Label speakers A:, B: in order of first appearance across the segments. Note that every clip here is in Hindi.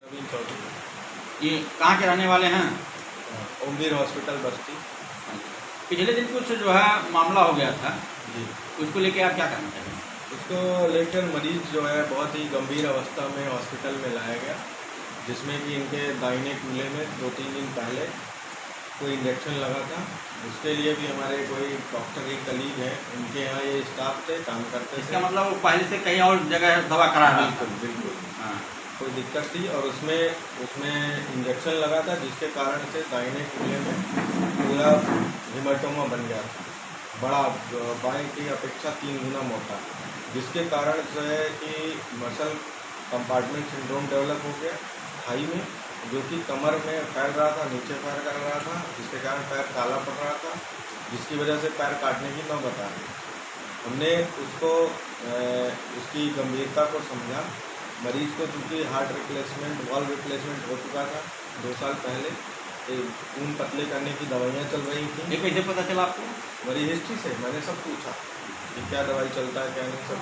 A: नवीन चौधरी।
B: ये कहाँ के रहने वाले हैं?
A: ओमवीर हॉस्पिटल बस्ती।
B: पिछले दिन कुछ जो है मामला हो गया था
A: जी,
B: उसको लेके आप क्या करना चाहेंगे?
A: उसको लेकर मरीज जो है बहुत ही गंभीर अवस्था में हॉस्पिटल में लाया गया, जिसमें कि इनके दाहिने कूल्हे में 2-3 दिन पहले कोई इंजेक्शन लगा था। उसके लिए भी हमारे कोई डॉक्टर के कलीग हैं, उनके यहाँ ये स्टाफ थे, काम करते थे।
B: इसका मतलब वो पहले से कहीं और जगह दवा करा रहा था?
A: बिल्कुल बिल्कुल,
B: हाँ।
A: कोई दिक्कत थी और उसमें इंजेक्शन लगा था, जिसके कारण से दाहिने कूल्हे में पूरा हेमाटोमा बन गया था, बड़ा, बाएं की अपेक्षा 3 गुना मोटा, जिसके कारण जो है कि मसल कंपार्टमेंट सिंड्रोम डेवलप हो गया थाई में, जो कि कमर में फैल रहा था, नीचे फैल कर रहा था, जिसके कारण पैर काला पड़ रहा था, जिसकी वजह से पैर काटने की नौबत आ गई। हमने उसको उसकी गंभीरता को समझा। मरीज को चूँकि हार्ट रिप्लेसमेंट, वॉल्व रिप्लेसमेंट हो चुका था 2 साल पहले, खून पतले करने की दवाइयाँ चल रही थी।
B: ये कैसे पता चला आपको?
A: मेरी हिस्ट्री से मैंने सब पूछा कि क्या दवाई चलता है क्या नहीं, सब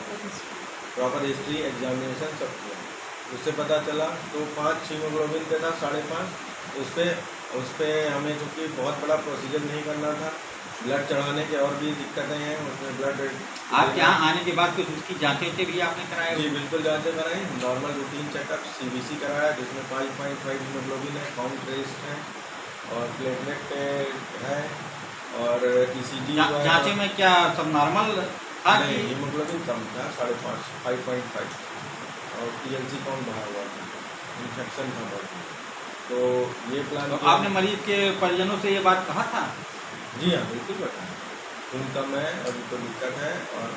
A: प्रॉपर हिस्ट्री, एग्जामिनेशन सब किया। उससे पता चला तो 5 हीमोग्लोबिन पे था, 5.5। उस पर हमें चूँकि बहुत बड़ा प्रोसीजर नहीं करना था, ब्लड चढ़ाने के और भी दिक्कतें हैं उसमें। ब्लड
B: आप यहाँ आने के बाद कुछ उसकी जाँचें भी आपने कराया?
A: जी बिल्कुल, जाँचें कराई, नॉर्मल रूटीन चेकअप, CBC कराया, जिसमें 5.5 हीमोग्लोबिन है, काउंट रेस्ट है और प्लेटलेट है और ECG।
B: जाँचें में क्या सब नॉर्मल था?
A: नहीं, हीमोग्लोबिन कम था, 5.5 और TLC काउंट बढ़ा हुआ था, इन्फेक्शन था बहुत। तो ये प्लान
B: तो आपने मरीज के परिजनों से ये बात कहा था?
A: जी हाँ, बिल्कुल बताया। खून कम है और उनको दिक्कत है और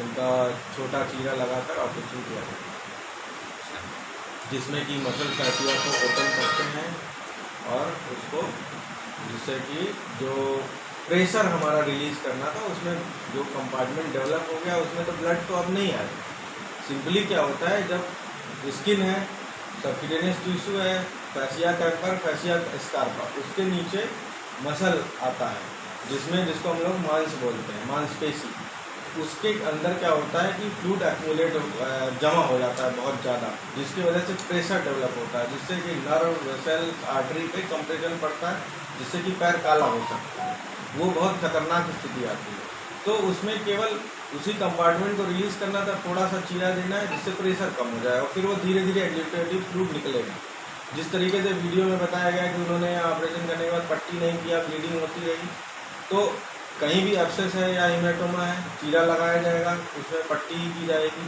A: उनका छोटा चीरा लगाकर ऑपरेशन किया गया, जिसमें कि मसल फैसिया को ओपन करते हैं और उसको, जिससे कि जो प्रेशर हमारा रिलीज करना था उसमें जो कंपार्टमेंट डेवलप हो गया, उसमें तो ब्लड तो अब नहीं आएगा। सिंपली क्या होता है, जब स्किन है, सबक्यूटेनियस टिश्यू है, फैसिया टेम्पर, फैसिया स्कार्पा, उसके नीचे मसल आता है, जिसको हम लोग मांस बोलते हैं, मांसपेशी। उसके अंदर क्या होता है कि फ्लूइड एक्यूमुलेट जमा हो जाता है बहुत ज़्यादा, जिसकी वजह से प्रेशर डेवलप होता है, जिससे कि नर्व, वेसल, आर्टरी पे कंप्रेशन पड़ता है, जिससे कि पैर काला हो सकता है। वो बहुत खतरनाक स्थिति आती है। तो उसमें केवल उसी कंपार्टमेंट को रिलीज करना था, थोड़ा सा चीरा देना है, जिससे प्रेशर कम हो जाए और फिर वो धीरे धीरे एग्जीक्यूटिव फ्लूइड निकलेगा। जिस तरीके से वीडियो में बताया गया कि उन्होंने ऑपरेशन करने के बाद पट्टी नहीं किया, ब्लीडिंग होती रही, तो कहीं भी एब्सेस है या हेमाटोमा है, चीरा लगाया जाएगा, उसमें पट्टी की जाएगी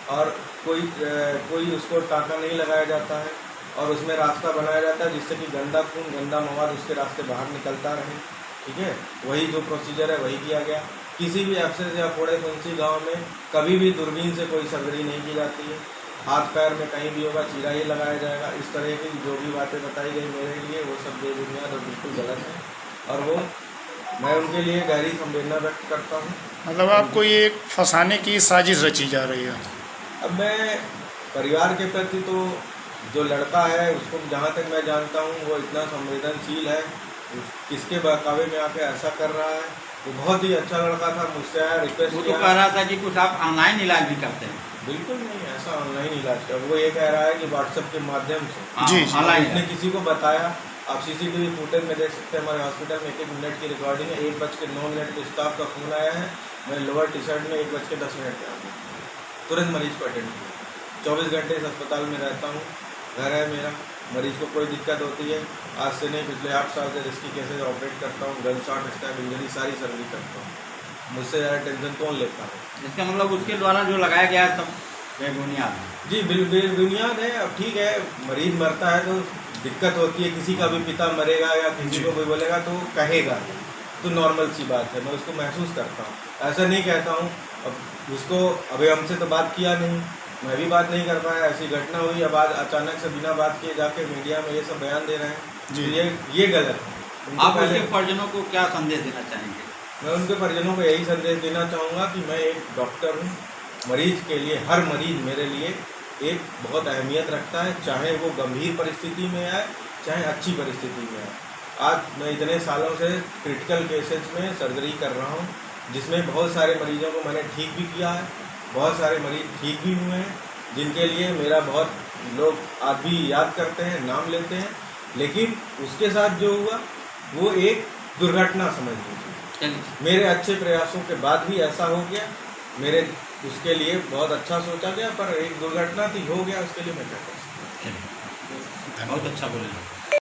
A: और कोई उसको टाँका नहीं लगाया जाता है और उसमें रास्ता बनाया जाता है, जिससे कि गंदा खून, गंदा मवाद उसके रास्ते बाहर निकलता रहे। ठीक है, वही जो प्रोसीजर है वही किया गया। किसी भी एब्सेस या फोड़े फुंसी गाँव में कभी भी दूरबीन से कोई सर्जरी नहीं की जाती है। हाथ पैर में कहीं भी होगा चीरा ही लगाया जाएगा। इस तरह की जो भी बातें बताई गई मेरे लिए, वो सब बेबुनियाद और बिल्कुल गलत है और वो मैं उनके लिए गहरी संवेदना व्यक्त करता हूँ।
C: मतलब आपको ये एक फंसाने की साजिश रची जा रही है?
A: अब मैं परिवार के प्रति तो जो लड़का है उसको जहाँ तक मैं जानता हूँ वो इतना संवेदनशील है, किसके बहकावे में आके ऐसा कर रहा है। वो बहुत ही अच्छा लड़का था, मुझसे आया, रिक्वेस्ट
B: वो तो
A: किया।
B: कह रहा था कि कुछ आप ऑनलाइन इलाज भी करते हैं?
A: बिल्कुल नहीं, ऐसा ऑनलाइन इलाज का वो ये कह रहा है कि व्हाट्सएप के माध्यम से
C: जी
B: ऑनलाइन
A: उसने किसी को बताया। आप CCTV फुटेज में देख सकते हैं, हमारे हॉस्पिटल में 1-1 मिनट की रिकॉर्डिंग है। 1:09 पे स्टाफ का फ़ोन आया है, मैं लोअर टी-शर्ट में 1:10 पे आ गया, तुरंत मरीज को अटेंड किया। 24 घंटे इस अस्पताल में रहता हूँ, घर है मेरा। मरीज को कोई दिक्कत होती है, आज से नहीं पिछले 8 साल से रिस्की केसेज ऑपरेट करता हूँ, गन शॉट, स्टैब इंजरी, सारी सर्जरी करता हूँ। मुझसे ज़्यादा टेंशन कौन लेता है?
B: इसका मतलब उसके द्वारा जो लगाया गया है सब बेबुनियाद है?
A: जी बेबुनियाद है। अब ठीक है, मरीज मरता है तो दिक्कत होती है, किसी का भी पिता मरेगा या किसी को कोई बोलेगा तो कहेगा, तो नॉर्मल सी बात है, मैं उसको महसूस करता हूँ। ऐसा नहीं कहता हूँ, अब उसको अभी हमसे तो बात किया नहीं, मैं भी बात नहीं कर पाया, ऐसी घटना हुई। अब आज अचानक से बिना बात किए जाके मीडिया में ये सब बयान दे रहे हैं,
C: जी।
A: तो ये गलत है।
B: आप उसके परिजनों को क्या संदेश देना चाहेंगे?
A: मैं उनके परिजनों को यही संदेश देना चाहूँगा कि मैं एक डॉक्टर हूँ, मरीज के लिए हर मरीज मेरे लिए एक बहुत अहमियत रखता है, चाहे वो गंभीर परिस्थिति में आए चाहे अच्छी परिस्थिति में आए। आज मैं इतने सालों से क्रिटिकल केसेस में सर्जरी कर रहा हूँ, जिसमें बहुत सारे मरीजों को मैंने ठीक भी किया है, बहुत सारे मरीज ठीक भी हुए हैं, जिनके लिए मेरा बहुत लोग आज भी याद करते हैं, नाम लेते हैं, लेकिन उसके साथ जो हुआ वो एक दुर्घटना समझ लीजिए।
B: चलिए,
A: मेरे अच्छे प्रयासों के बाद भी ऐसा हो गया, मेरे उसके लिए बहुत अच्छा सोचा गया, पर एक दुर्घटना थी, हो गया, उसके लिए मैं क्या कर सकता हूँ।
B: चलिए, बहुत अच्छा बोले।